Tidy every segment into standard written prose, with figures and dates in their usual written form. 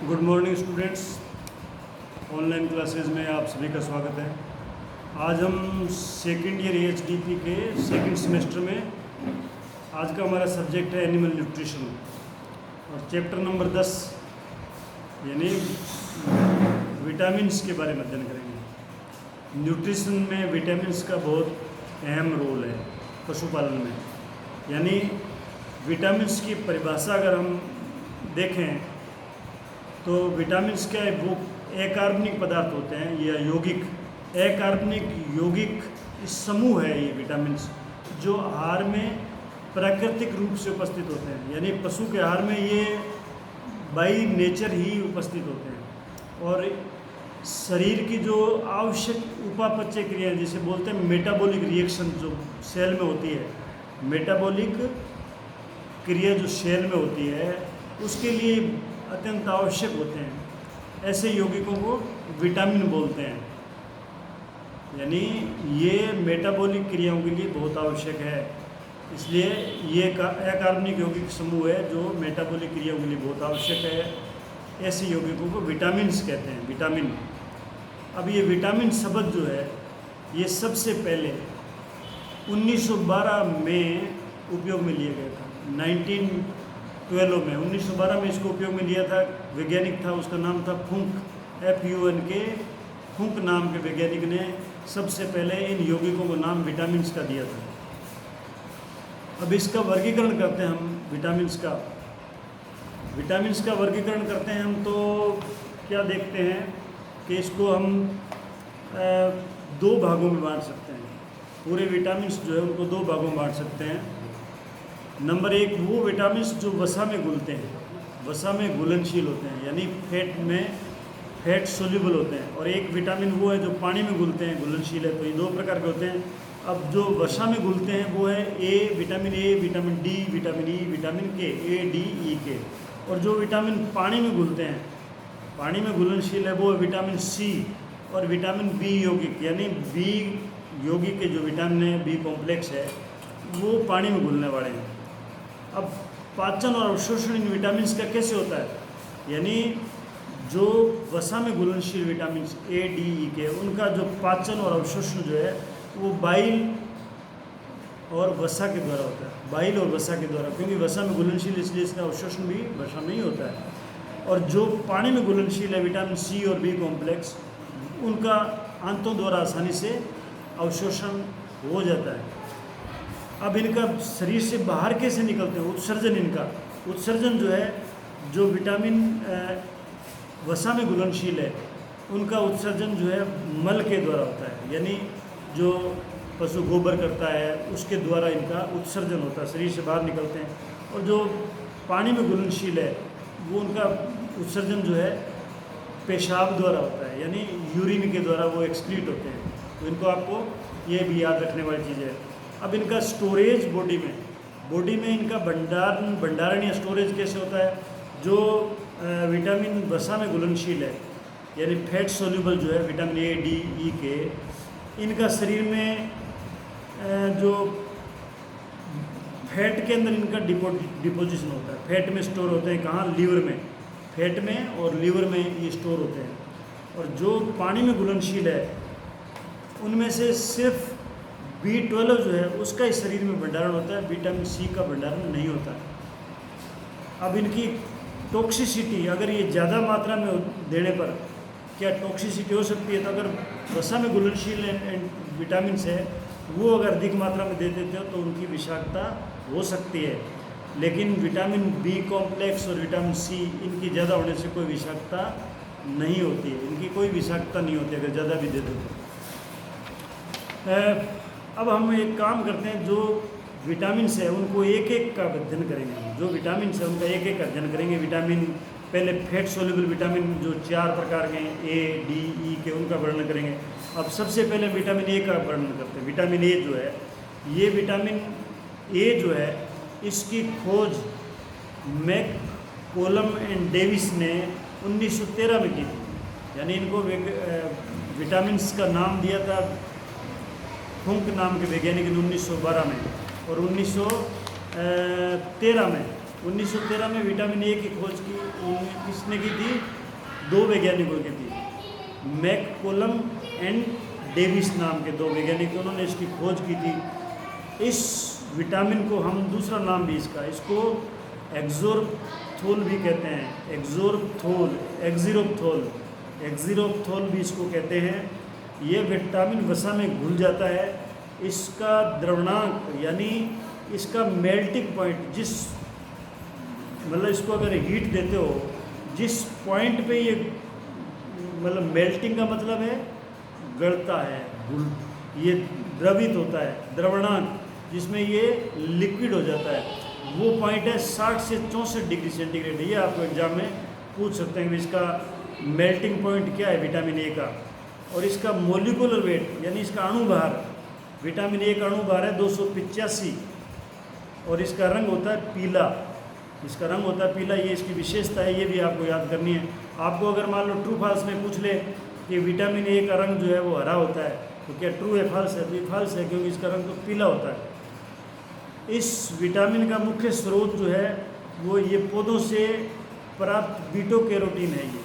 Good morning students. Online classes में आप सभी का स्वागत है। आज हम सेकेंड ईयर एचडीपी के सेकंड सेमेस्टर में आज का हमारा सब्जेक्ट है एनिमल न्यूट्रिशन और चैप्टर नंबर 10 यानी विटामिन्स के बारे में अध्ययन करेंगे। न्यूट्रिशन में विटामिन्स का बहुत अहम रोल है पशुपालन में। यानी विटामिन्स की परिभाषा अगर हम देखें तो विटामिन्स क्या है, वो अकार्बनिक पदार्थ होते हैं या यौगिक, अकार्बनिक यौगिक समूह है ये विटामिन्स, जो आहार में प्राकृतिक रूप से उपस्थित होते हैं। यानी पशु के आहार में ये बाई नेचर ही उपस्थित होते हैं और शरीर की जो आवश्यक उपापचय क्रियाएं जिसे बोलते हैं मेटाबॉलिक रिएक्शन जो सेल में होती है, मेटाबॉलिक क्रिया जो सेल में होती है उसके लिए अत्यंत आवश्यक होते हैं। ऐसे यौगिकों को विटामिन बोलते हैं। यानी ये मेटाबॉलिक क्रियाओं के लिए बहुत आवश्यक है, इसलिए ये अकार्बनिक यौगिक समूह है जो मेटाबॉलिक क्रियाओं के लिए बहुत आवश्यक है। ऐसे यौगिकों को विटामिन्स कहते हैं, विटामिन। अब ये विटामिन शब्द जो है ये सबसे पहले 1912 में उपयोग में लिया गया था। 1912 में 1912 में इसको उपयोग में लिया था। वैज्ञानिक था, उसका नाम था फुंक, FUNK। फुंक नाम के वैज्ञानिक ने सबसे पहले इन यौगिकों को नाम विटामिन्स का दिया था। अब इसका वर्गीकरण करते हैं हम विटामिन्स का वर्गीकरण करते हैं हम, तो क्या देखते हैं कि इसको हम दो भागों में बांट सकते हैं। पूरे विटामिन्स जो है उनको दो भागों में बांट सकते हैं। नंबर एक, वो विटामिन्स जो वसा में घुलते हैं, वसा में घुलनशील होते हैं, यानी फैट सोल्यूबल होते हैं। और एक विटामिन वो है जो पानी में घुलते हैं, घुलनशील है। तो ये दो प्रकार के होते हैं। अब जो वसा में घुलते हैं वो है vitamin A, vitamin D, vitamin E, vitamin के, ADE और जो विटामिन पानी में घुलते हैं, पानी में घुलनशील है, वो है विटामिन सी और विटामिन बी यौगिक। यानी बी यौगिक के जो विटामिन है, बी कॉम्प्लेक्स है, वो पानी में घुलने वाले हैं। अब पाचन और अवशोषण इन विटामिन्स का कैसे होता है, यानी जो वसा में घुलनशील विटामिन ADE के, उनका जो पाचन और अवशोषण जो है वो बाइल और वसा के द्वारा होता है। बाइल और वसा के द्वारा, क्योंकि वसा में घुलनशील इसलिए इसका अवशोषण भी वसा में ही होता है। और जो पानी में घुलनशील है, विटामिन सी और बी कॉम्प्लेक्स, उनका आंतों द्वारा आसानी से अवशोषण हो जाता है। अब इनका शरीर से बाहर कैसे निकलते हैं, उत्सर्जन जो है, जो विटामिन वसा में घुलनशील है उनका उत्सर्जन जो है मल के द्वारा होता है। यानी जो पशु गोबर करता है उसके द्वारा इनका उत्सर्जन होता है, शरीर से बाहर निकलते हैं। और जो पानी में घुलनशील है वो उनका उत्सर्जन जो है पेशाब द्वारा होता है, यानी यूरिन के द्वारा वो एक्सक्रीट होते हैं। तो इनको आपको ये भी याद रखने वाली चीज़ है। अब इनका स्टोरेज बॉडी में इनका भंडारण या स्टोरेज कैसे होता है, जो विटामिन वसा में घुलनशील है यानी फैट सोल्यूबल जो है विटामिन ADE के, इनका शरीर में जो फैट के अंदर इनका डिपोजिशन होता है, फैट में स्टोर होते हैं। कहाँ? लीवर में, फैट में और लीवर में ये स्टोर होते हैं। और जो पानी में घुलनशील है उनमें से सिर्फ B12 जो है उसका इस शरीर में भंडारण होता है, विटामिन सी का भंडारण नहीं होता। अब इनकी टॉक्सिसिटी, अगर ये ज़्यादा मात्रा में देने पर क्या टॉक्सिसिटी हो सकती है, तो अगर वसा में घुलनशील विटामिन है वो अगर अधिक मात्रा में दे देते हो तो उनकी विषाक्तता हो सकती है। लेकिन विटामिन बी कॉम्प्लेक्स और विटामिन सी, इनकी ज़्यादा होने से कोई विषाक्तता नहीं होती है, इनकी कोई विषाक्तता नहीं होती अगर ज़्यादा भी दे दो तो। अब हम एक काम करते हैं, जो विटामिन्स है उनको एक एक का अध्ययन करेंगे। जो विटामिन्स है उनका एक एक का अध्ययन करेंगे। विटामिन पहले फैट सोल्यूबल विटामिन जो 4 प्रकार के हैं, ADE के, उनका वर्णन करेंगे। अब सबसे पहले विटामिन ए का वर्णन करते हैं। विटामिन ए जो है, ये विटामिन ए जो है इसकी खोज मैककोलम एंड डेविस ने 1913 में की थी। यानी इनको विटामिन्स का नाम दिया था फुंक नाम के वैज्ञानिक ने 1912 में, और 1913 में 1913 में विटामिन ए की खोज की किसने की थी? 2 वैज्ञानिकों की थी, मैककोलम एंड डेविस नाम के 2 वैज्ञानिक, उन्होंने इसकी खोज की थी। इस विटामिन को हम दूसरा नाम भी इसको एक्सोरप्थोल भी कहते हैं, एक्सिरोप्थोल भी इसको कहते हैं। ये विटामिन वसा में घुल जाता है। इसका द्रवणांक यानी इसका मेल्टिंग पॉइंट, मतलब इसको अगर हीट देते हो, जिस पॉइंट पे ये मतलब मेल्टिंग का मतलब है गलता है, ये द्रवित होता है, द्रवणांक जिसमें ये लिक्विड हो जाता है, वो पॉइंट है 60 से 64 डिग्री सेंटीग्रेड। ये आपको एग्जाम में पूछ सकते हैं कि इसका मेल्टिंग पॉइंट क्या है विटामिन ए का। और इसका मोलिकुलर वेट यानी इसका अणुभार, विटामिन ए का अणुभार है 285 और इसका रंग होता है पीला। ये इसकी विशेषता है, ये भी आपको याद करनी है। आपको अगर मान लो ट्रू फॉल्स में पूछ ले कि विटामिन ए का रंग जो है वो हरा होता है, तो क्या ट्रू है फॉल्स है? तो ये फॉल्स है, क्योंकि इसका रंग तो पीला होता है। इस विटामिन का मुख्य स्रोत जो है वो ये पौधों से प्राप्त बीटा कैरोटीन है। ये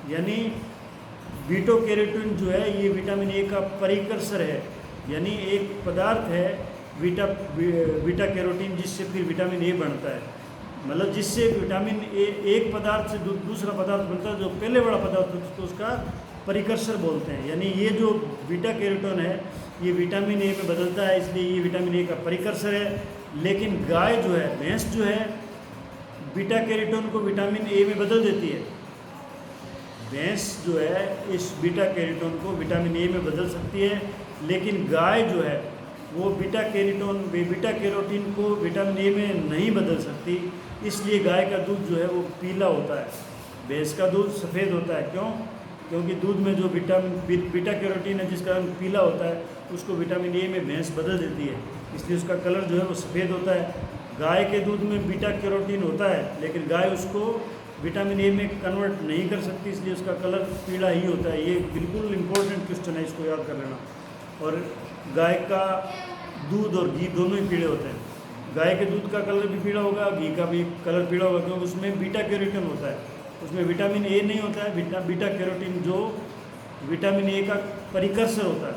यानी बीटा कैरोटीन जो है ये विटामिन ए का परिकर्सर है, यानी एक पदार्थ है बीटा कैरोटीन, जिससे फिर विटामिन ए बनता है। मतलब जिससे विटामिन ए एक पदार्थ से दूसरा पदार्थ बनता है, जो पहले वाला पदार्थ होता है तो उसका परिकर्सर बोलते हैं। यानी ये जो बीटा कैरोटीन है ये विटामिन ए में बदलता है, इसलिए ये विटामिन ए का परिकर्सर है। लेकिन गाय जो है, भैंस जो है, बीटा कैरोटीन को विटामिन ए में बदल देती है। भैंस जो है इस बीटा कैरोटीन को विटामिन ए में बदल सकती है, लेकिन गाय जो है वो बीटा कैरोटीन को विटामिन ए में नहीं बदल सकती। इसलिए गाय का दूध जो है वो पीला होता है, भैंस का दूध सफ़ेद होता है। क्यों? क्योंकि दूध में जो बीटा कैरोटीन है जिसका रंग पीला होता है, उसको विटामिन ए में भैंस बदल देती है, इसलिए उसका कलर जो है वो सफ़ेद होता है। गाय के दूध में बीटा कैरोटीन होता है, लेकिन गाय उसको विटामिन ए में कन्वर्ट नहीं कर सकती, इसलिए उसका कलर पीला ही होता है। ये बिल्कुल इम्पोर्टेंट क्वेश्चन है, इसको याद कर लेना। और गाय का दूध और घी दोनों ही पीले होते हैं। गाय के दूध का कलर भी पीला होगा, घी का भी कलर पीला होगा, क्योंकि उसमें बीटा कैरोटीन होता है, उसमें विटामिन ए नहीं होता है। बीटा कैरोटीन जो विटामिन ए का परिकर्सर होता है।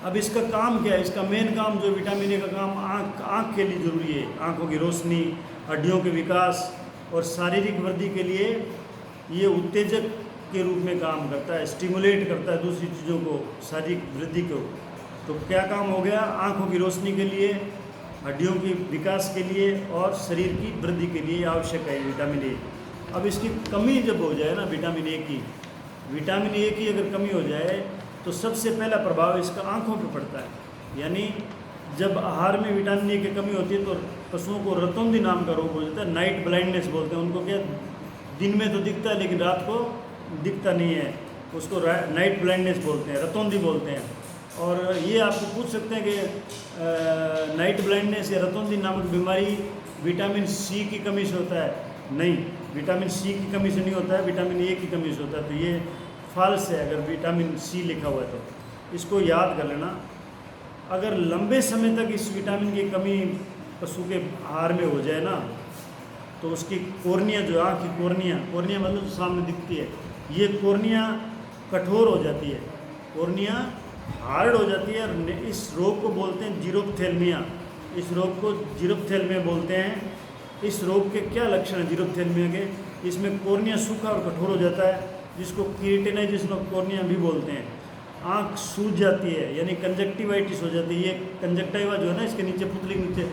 अब इसका काम क्या है? इसका मेन काम जो विटामिन ए का काम आँख के लिए ज़रूरी है, आँखों की रोशनी, हड्डियों के विकास और शारीरिक वृद्धि के लिए ये उत्तेजक के रूप में काम करता है, स्टिमुलेट करता है दूसरी चीज़ों को, शारीरिक वृद्धि को। तो क्या काम हो गया? आँखों की रोशनी के लिए, हड्डियों के विकास के लिए और शरीर की वृद्धि के लिए आवश्यक है विटामिन ए। अब इसकी कमी जब हो जाए ना विटामिन ए की अगर कमी हो जाए तो सबसे पहला प्रभाव इसका आँखों पे पड़ता है। यानी जब आहार में विटामिन ए की कमी होती है तो पशुओं को रतौंधी नाम का रोग हो जाता है, नाइट ब्लाइंडनेस बोलते हैं उनको। क्या दिन में तो दिखता है लेकिन रात को दिखता नहीं है, उसको नाइट ब्लाइंडनेस बोलते हैं, रतौंधी बोलते हैं। और ये आपको पूछ सकते हैं कि नाइट ब्लाइंडनेस या रतौंधी नामक बीमारी विटामिन सी की कमी से होता है? नहीं, विटामिन सी की कमी से नहीं होता है, विटामिन ए की कमी से होता है। तो ये फॉल्स है अगर विटामिन सी लिखा हुआ है तो इसको याद कर लेना। अगर लंबे समय तक इस विटामिन की कमी पशु के आहार में हो जाए ना, तो उसकी कॉर्निया जो आँख की कॉर्निया मतलब जो सामने दिखती है, ये कॉर्निया कठोर हो जाती है, कॉर्निया हार्ड हो जाती है। और इस रोग को बोलते हैं जीरोप्थेल्मिया, इस रोग को जीरोप्थेल्मिया बोलते हैं। इस रोग के क्या लक्षण हैं जीरोप्थेल्मिया के? इसमें कॉर्निया सूखा और कठोर हो जाता है, जिसको कीरेटिनाइजेशन ऑफ कॉर्निया भी बोलते हैं। आँख सूज जाती है, यानी कंजक्टिवाइटिस हो जाती है। ये कंजक्टिवा जो है ना, इसके नीचे पुतली के नीचे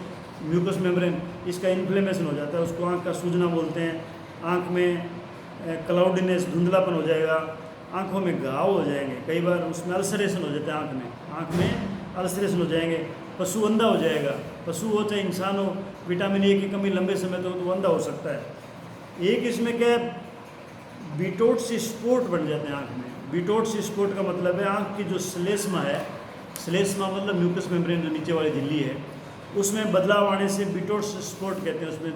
म्यूकस मेम्ब्रेन, इसका इन्फ्लेमेशन हो जाता है, उसको आँख का सूजना बोलते हैं। आँख में क्लाउडीनेस, धुंधलापन हो जाएगा, आँखों में घाव हो जाएंगे, कई बार उसमें अल्सरेशन हो जाता है, आँख में अल्सरेशन हो जाएंगे। पशु अंधा हो जाएगा, पशु हो चाहे इंसान हो, विटामिन ए की कमी लंबे समय तक तो अंधा हो सकता है। एक इसमें क्या है, बीटोट्स स्पॉट बन जाते हैं आँख में। बीटोट्स स्पॉट का मतलब है आँख की जो श्लेष्मा है, श्लेष्मा मतलब म्यूकस मेम्ब्रेन जो नीचे वाली झिल्ली है, उसमें बदलाव आने से बीटोट्स स्पॉट कहते हैं, उसमें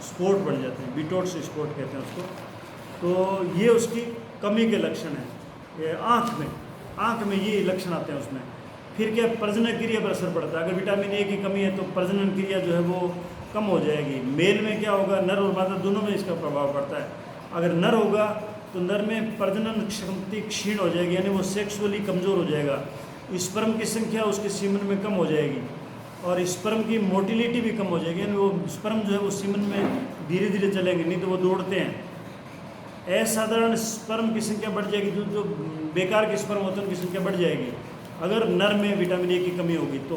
स्पॉट बन जाते हैं, बीटोट्स स्पॉट कहते हैं उसको। तो ये उसकी कमी के लक्षण है आँख में ये लक्षण आते हैं उसमें। फिर क्या, प्रजनन क्रिया पर असर पड़ता है। अगर विटामिन ए की कमी है तो प्रजनन क्रिया जो है वो कम हो जाएगी। मेल में क्या होगा, नर और मादा दोनों में इसका प्रभाव पड़ता है। अगर नर होगा तो नर में प्रजनन क्षमता क्षीण हो जाएगी, यानी वो सेक्सुअली कमज़ोर हो जाएगा। स्पर्म की संख्या उसके सीमन में कम हो जाएगी और स्पर्म की मोटिलिटी भी कम हो जाएगी, यानी वो स्पर्म जो है वो सीमन में धीरे धीरे चलेंगे, नहीं तो वो दौड़ते हैं। असाधारण स्पर्म की संख्या बढ़ जाएगी, जो बेकार के स्पर्म होते हैं उनकी संख्या बढ़ जाएगी अगर नर में विटामिन ए की कमी होगी तो।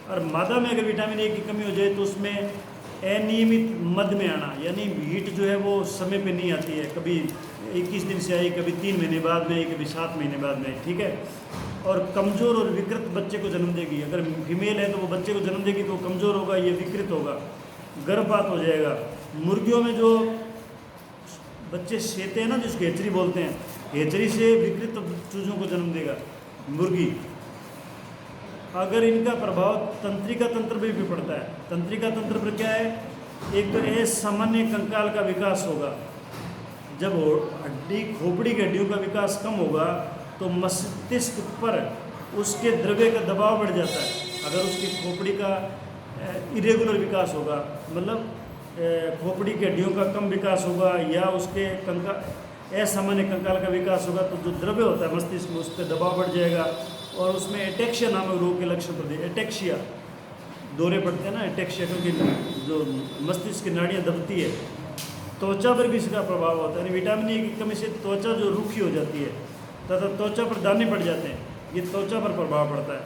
और मादा में अगर विटामिन ए की कमी हो जाए तो उसमें अनियमित मध में आना, यानी हीट जो है वो समय पे नहीं आती है, कभी 21 दिन से आई, कभी 3 महीने बाद में आई, कभी 7 महीने बाद में आई, ठीक है। और कमज़ोर और विकृत बच्चे को जन्म देगी। अगर फीमेल है तो वो बच्चे को जन्म देगी तो वो कमज़ोर होगा, ये विकृत होगा, गर्भपात हो जाएगा। मुर्गियों में जो बच्चे सेते हैं ना, जिसको हेचरी बोलते हैं, हेचरी से विकृत चूजों को जन्म देगा मुर्गी। अगर इनका प्रभाव तंत्रिका तंत्र पर भी पड़ता है। तंत्रिका तंत्र पर क्या है, एक तो असामान्य कंकाल का विकास होगा। जब हड्डी खोपड़ी की हड्डियों का विकास कम होगा तो मस्तिष्क पर उसके द्रव्य का दबाव बढ़ जाता है। अगर उसकी खोपड़ी का इरेगुलर विकास होगा, मतलब खोपड़ी की हड्डियों का कम विकास होगा या उसके असामान्य कंकाल का विकास होगा, तो जो द्रव्य होता है मस्तिष्क में उस पर दबाव बढ़ जाएगा और उसमें एटेक्सिया नामक रोग के लक्षण पड़ते हैं। एटेक्सिया, दौरे पड़ते हैं ना, एटेक्सिया, क्योंकि जो मस्तिष्क की नाड़ियाँ दबती है। त्वचा पर भी इसका प्रभाव होता है, यानी विटामिन ए की कमी से त्वचा जो रूखी हो जाती है तथा त्वचा पर दाने पड़ जाते हैं, ये त्वचा पर प्रभाव पड़ता है।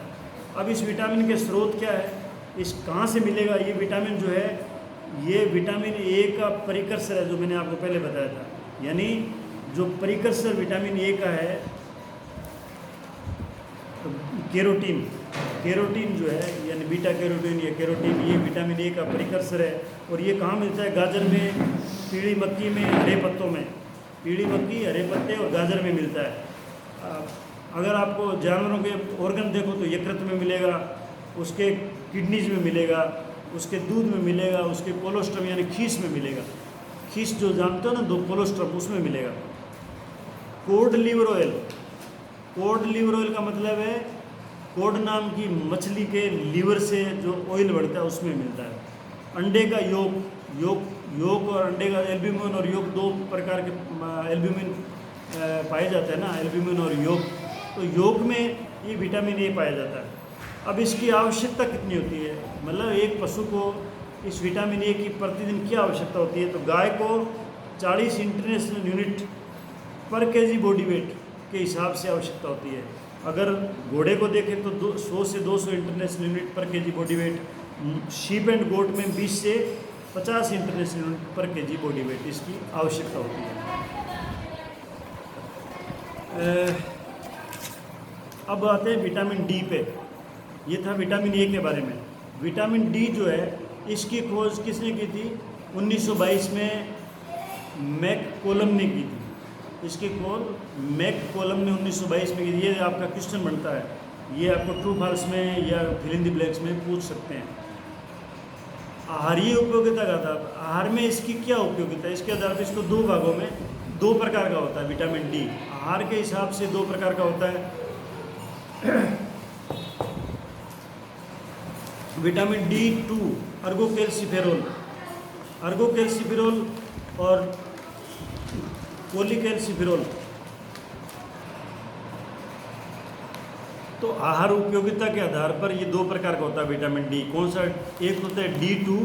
अब इस विटामिन के स्रोत क्या है, इस कहाँ से मिलेगा? ये विटामिन जो है ये विटामिन ए का प्रिकर्सर है, जो मैंने आपको पहले बताया था। यानी जो प्रिकर्सर विटामिन ए का है केरोटीन, केरोटीन जो है यानी बीटा कैरोटीन या केरोटीन, ये विटामिन ए का प्रिकर्सर है। और ये कहाँ मिलता है? गाजर में, पीली मक्की में, हरे पत्तों में। पीली मक्की, हरे पत्ते और गाजर में मिलता है। अगर आपको जानवरों के ऑर्गन देखो तो यकृत में मिलेगा, उसके किडनीज में मिलेगा, उसके दूध में मिलेगा, उसके कोलोस्ट्रम यानी खीस में मिलेगा। खीस जो जानते हो ना, दो कोलोस्ट्रम, उसमें मिलेगा। Code liver oil, code liver oil का मतलब है कोड नाम की मछली के लीवर से जो ऑयल बढ़ता है उसमें मिलता है। अंडे का योग और अंडे का एल्ब्यूमिन और योग, दो प्रकार के एल्ब्यूमिन पाए जाते हैं ना, एल्ब्यूमिन और योग। तो योग में ये विटामिन ए पाया जाता है। अब इसकी आवश्यकता कितनी होती है, मतलब एक पशु को इस विटामिन ए की प्रतिदिन क्या आवश्यकता होती है? तो गाय को 40 इंटरनेशनल यूनिट पर केजी बॉडी वेट के हिसाब से आवश्यकता होती है। अगर घोड़े को देखें तो 100 से 200 इंटरनेशनल यूनिट पर KG body weight. Sheep and goat में 20 से 50 इंटरनेशनल यूनिट पर केजी बॉडी वेट इसकी आवश्यकता होती है। अब आते हैं विटामिन डी पे। ये था विटामिन ए के बारे में। विटामिन डी जो है इसकी खोज किसने की थी? 1922 में मैककोलम ने की थी। इसकी खोज मैककोलम ने 1922 में की थी। ये आपका क्वेश्चन बनता है, ये आपको ट्रू फॉल्स में या फिल इन द ब्लैंक्स में पूछ सकते हैं। आहारीय उपयोगिता का था, आहार में इसकी क्या उपयोगिता है? इसके आधार पर इसको दो भागों में, दो प्रकार का होता है विटामिन डी। आहार के हिसाब से दो प्रकार का होता है। विटामिन D2 अर्गोकैल्सिफेरॉल, अर्गोकैल्सिफेरॉल और कोलिकैल्सिफेरॉल। तो आहार उपयोगिता के आधार पर ये दो प्रकार का होता है विटामिन डी। कौन सा? एक होता है D2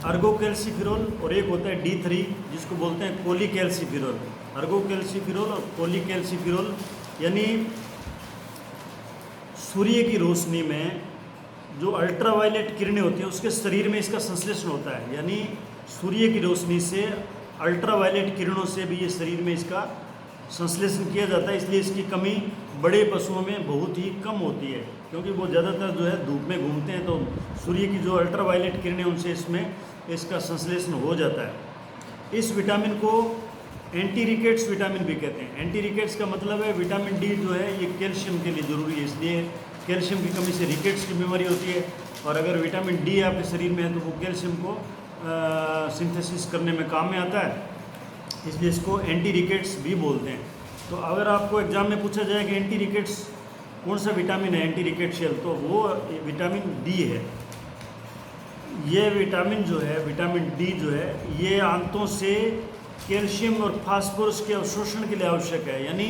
अर्गोकैल्सिफेरॉल और एक होता है D3 जिसको बोलते हैं कोलिकैल्सिफेरॉल। अर्गोकैल्सिफेरॉल और कोलिकैल्सिफेरॉल यानी सूर्य की रोशनी में जो अल्ट्रावायलेट किरणें होती हैं उसके शरीर में इसका संश्लेषण होता है। यानी सूर्य की रोशनी से अल्ट्रावायलेट किरणों से भी ये शरीर में इसका संश्लेषण किया जाता है। इसलिए इसकी कमी बड़े पशुओं में बहुत ही कम होती है, क्योंकि वो ज़्यादातर जो है धूप में घूमते हैं, तो सूर्य की जो अल्ट्रावायलेट किरणें उनसे इसमें इसका संश्लेषण हो जाता है। इस विटामिन को एंटी रिकेट्स विटामिन भी कहते हैं। एंटी रिकेट्स का मतलब है विटामिन डी जो है ये कैल्शियम के लिए ज़रूरी है, इसलिए कैल्शियम की कमी से रिकेट्स की बीमारी होती है। और अगर विटामिन डी आपके शरीर में है तो वो कैल्शियम को सिंथेसिस करने में काम में आता है, इसलिए इसको एंटी रिकेट्स भी बोलते हैं। तो अगर आपको एग्जाम में पूछा जाए कि एंटी रिकेट्स कौन सा विटामिन है, एंटी रिकेट शेल, तो वो विटामिन डी है। ये विटामिन जो है, विटामिन डी जो है, ये आंतों से कैल्शियम और फास्फोरस के अवशोषण के लिए आवश्यक है। यानी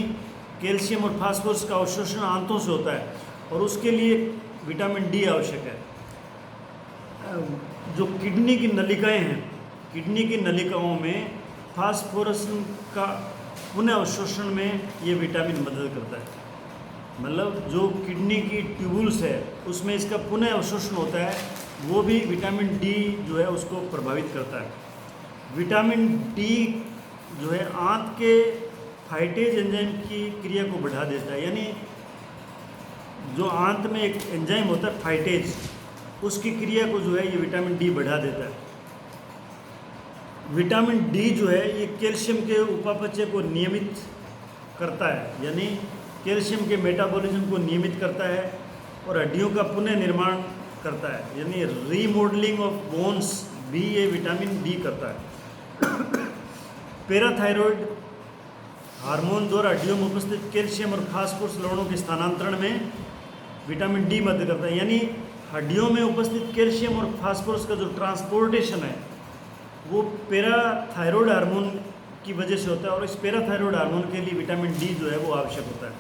कैल्शियम और फास्फोरस का अवशोषण आंतों से होता है और उसके लिए विटामिन डी आवश्यक है। जो किडनी की नलिकाएं हैं, किडनी की नलिकाओं में फास्फोरस का पुनः अवशोषण में ये विटामिन मदद करता है। मतलब जो किडनी की ट्यूबुल्स है उसमें इसका पुनः अवशोषण होता है, वो भी विटामिन डी जो है उसको प्रभावित करता है। विटामिन डी जो है आंत के फाइटेज एंजाइम की क्रिया को बढ़ा देता है। यानी जो आंत में एक एंजाइम होता है फाइटेज, उसकी क्रिया को जो है ये विटामिन डी बढ़ा देता है। विटामिन डी जो है ये कैल्शियम के उपापचय को नियमित करता है, यानी कैल्शियम के मेटाबॉलिज्म को नियमित करता है और हड्डियों का पुनः निर्माण करता है। यानी रीमॉडलिंग ऑफ बोन्स भी ये विटामिन डी करता है। पैराथायरॉयड हार्मोन द्वारा हड्डियों में उपस्थित कैल्शियम और फास्फोरस लवणों के स्थानांतरण में विटामिन डी मदद करता है। यानी हड्डियों में उपस्थित कैल्शियम और फास्फोरस का जो ट्रांसपोर्टेशन है वो पैराथायरॉयड हार्मोन की वजह से होता है और इस पैराथायरॉयड हार्मोन के लिए विटामिन डी जो है वो आवश्यक होता है।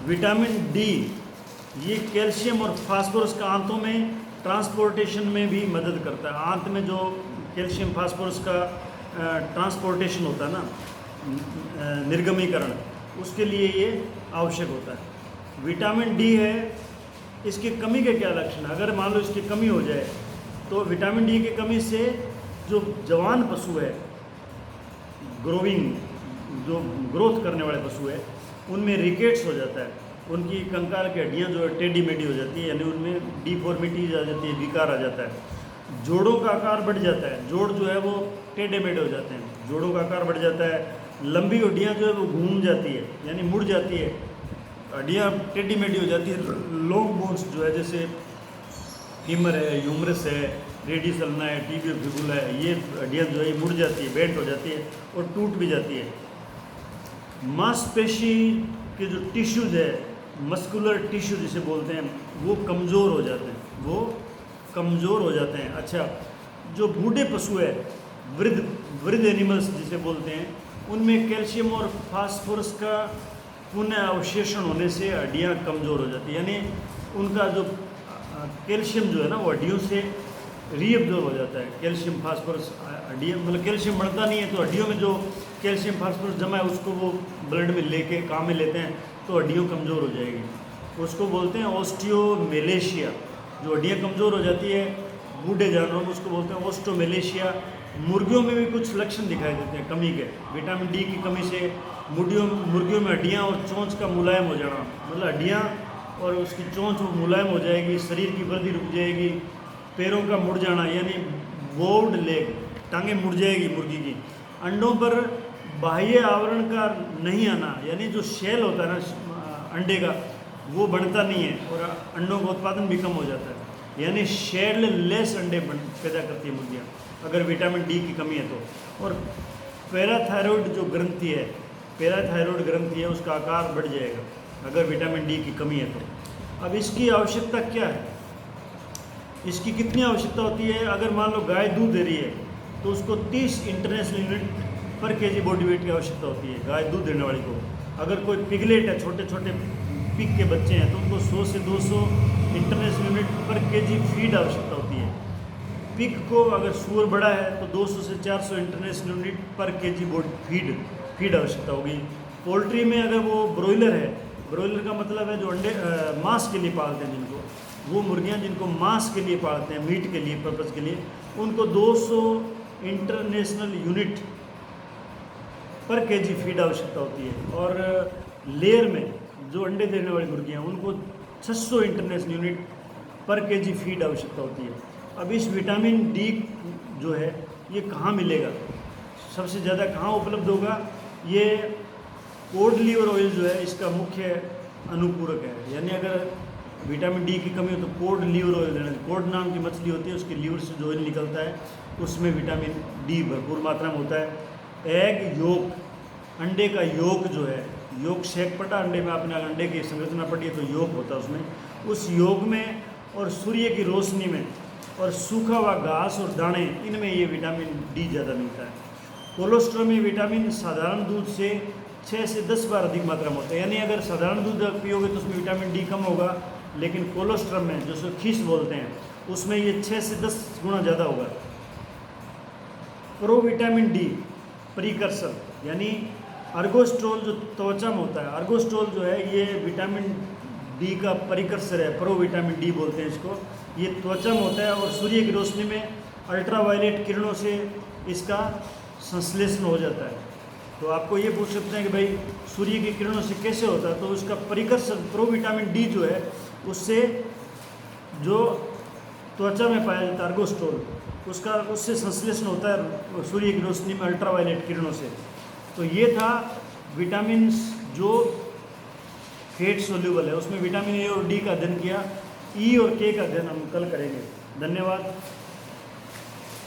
विटामिन डी ये कैल्शियम और फास्फोरस का आंतों में ट्रांसपोर्टेशन में भी मदद करता है। आंत में जो कैल्शियम फास्फोरस का ट्रांसपोर्टेशन होता है ना, निर्गमीकरण, उसके लिए ये आवश्यक होता है। विटामिन डी है, इसकी कमी के क्या लक्षण है? अगर मान लो इसकी कमी हो जाए तो विटामिन डी की कमी से जो जवान पशु है, ग्रोविंग जो ग्रोथ करने वाले पशु है, उनमें रिकेट्स हो जाता है, उनकी कंकाल की हड्डियाँ जो है टेढ़ी मेढ़ी हो जाती है, यानी उनमें डिफॉर्मिटीज आ जाती है, विकार आ जाता है। जोड़ों का आकार बढ़ जाता है, जोड़ जो है वो टेढ़े मेढ़े हो जाते हैं, जोड़ों का आकार बढ़ जाता है। लंबी हड्डियाँ जो है वो घूम जाती है, यानी मुड़ जाती है, हड्डियाँ टेढ़ी मेढ़ी हो जाती है। लॉन्ग बोन्स जो है, जैसे फीमर है, ह्यूमरस है, रेडियस अल्ना है, टिबियो फिबुला है, ये हड्डियाँ जो है ये मुड़ जाती है, बेंट हो जाती है और टूट भी जाती है। मांसपेशी के जो टिश्यूज है, मस्कुलर टिश्यू जिसे बोलते हैं, वो कमज़ोर हो जाते हैं, वो कमज़ोर हो जाते हैं। अच्छा, जो बूढ़े पशु है, वृद्ध एनिमल्स जिसे बोलते हैं, उनमें कैल्शियम और फास्फोरस का पुनः अवशेषण होने से हड्डियाँ कमज़ोर हो जाती है। यानी उनका जो कैल्शियम जो है ना वो हड्डियों से रीअब्जॉर्ब हो जाता है। कैल्शियम फास्फोरस हड्डियाँ, मतलब कैल्शियम बढ़ता नहीं है तो हड्डियों में जो कैल्शियम फास्फोरस जमा है उसको वो ब्लड में लेके काम में लेते हैं तो हड्डियाँ कमज़ोर हो जाएगी। उसको बोलते हैं ऑस्टियोमेलेशिया। जो हड्डियाँ कमज़ोर हो जाती है बूढ़े जानवरों में, उसको बोलते हैं ऑस्टियोमेलेशिया। मुर्गियों में भी कुछ लक्षण दिखाई देते हैं कमी के, विटामिन डी की कमी से मुर्गियों में हड्डियाँ और चोंच का मुलायम हो जाना, मतलब हड्डियाँ और उसकी चोंच वो मुलायम हो जाएगी, शरीर की वृद्धि रुक जाएगी, पैरों का मुड़ जाना यानी बोव्ड लेग, टांगें मुड़ जाएगी मुर्गी की। अंडों पर बाह्य आवरण का नहीं आना, यानी जो शेल होता है ना अंडे का, वो बनता नहीं है और अंडों का उत्पादन भी कम हो जाता है। यानी शेल लेस अंडे पैदा करती है मुर्गियाँ अगर विटामिन डी की कमी है तो। और पैराथायरॉयड जो ग्रंथि है, पैराथायरॉयड ग्रंथि है, उसका आकार बढ़ जाएगा अगर विटामिन डी की कमी है तो। अब इसकी आवश्यकता क्या है, इसकी कितनी आवश्यकता होती है? अगर मान लो गाय दूध दे रही है तो उसको 30 इंटरनेशनल यूनिट पर केजी बॉडी वेट की आवश्यकता होती है गाय दूध देने वाली को। अगर कोई पिगलेट है, छोटे छोटे पिग के बच्चे हैं, तो उनको 100 से 200 इंटरनेशनल यूनिट पर केजी फीड आवश्यकता होती है। पिग को अगर सूअर बड़ा है तो 200 से 400 इंटरनेशनल यूनिट पर केजी बॉडी फीड आवश्यकता होगी। पोल्ट्री में अगर वो ब्रॉयलर है, ब्रॉयलर का मतलब है जो अंडे मांस के लिए पालते हैं जिनको, वो मुर्गियाँ जिनको मांस के लिए पालते हैं, मीट के लिए पर्पज़ के लिए, उनको 200 इंटरनेशनल यूनिट पर केजी फीड आवश्यकता होती है। और लेयर में जो अंडे देने वाली मुर्गियाँ, उनको 600 इंटरनेशनल यूनिट पर केजी फीड आवश्यकता होती है। अब इस विटामिन डी जो है ये कहाँ मिलेगा, सबसे ज़्यादा कहाँ उपलब्ध होगा? ये कोड लीवर ऑयल जो है इसका मुख्य अनुपूरक है। यानी अगर विटामिन डी की कमी हो तो कोड लीवर ऑयल देना। कोड नाम की मछली होती है, उसके लीवर से जो ऑयल निकलता है उसमें विटामिन डी भरपूर मात्रा में होता है। एग योक, अंडे का योक जो है, योक शेक पटा अंडे में, आपने अगर अंडे की संरचना पढ़ी है तो योक होता है उसमें, उस योक में और सूर्य की रोशनी में और सूखा हुआ घास और दाने, इनमें ये विटामिन डी ज़्यादा मिलता है। कोलेस्ट्रॉल में विटामिन साधारण दूध से 6 से 10 बार अधिक मात्रा में होता है, यानी अगर साधारण दूध पियोगे तो उसमें विटामिन डी कम होगा, लेकिन कोलेस्ट्रॉल में जो खीस बोलते हैं उसमें ये 6 से 10 गुना ज़्यादा होगा। प्रोविटामिन डी प्रीकर्सर, यानी अर्गोस्ट्रोल जो त्वचा में होता है, अर्गोस्ट्रोल जो है ये विटामिन डी का प्रीकर्सर है, प्रोविटामिन डी बोलते हैं इसको। ये त्वचा में होता है और सूर्य की रोशनी में अल्ट्रावायलेट किरणों से इसका संश्लेषण हो जाता है। तो आपको ये पूछ सकते हैं कि भाई सूर्य की किरणों से कैसे होता है, तो उसका प्रीकर्सर प्रोविटामिन डी जो है उससे जो त्वचा में पाया जाता है अर्गोस्ट्रोल, उससे संश्लेषण होता है सूर्य की रोशनी में अल्ट्रावायलेट किरणों से। तो ये था विटामिन जो फेट सोल्यूबल है, उसमें विटामिन ए और डी का अध्ययन किया। ई और के का अध्ययन हम कल करेंगे। धन्यवाद।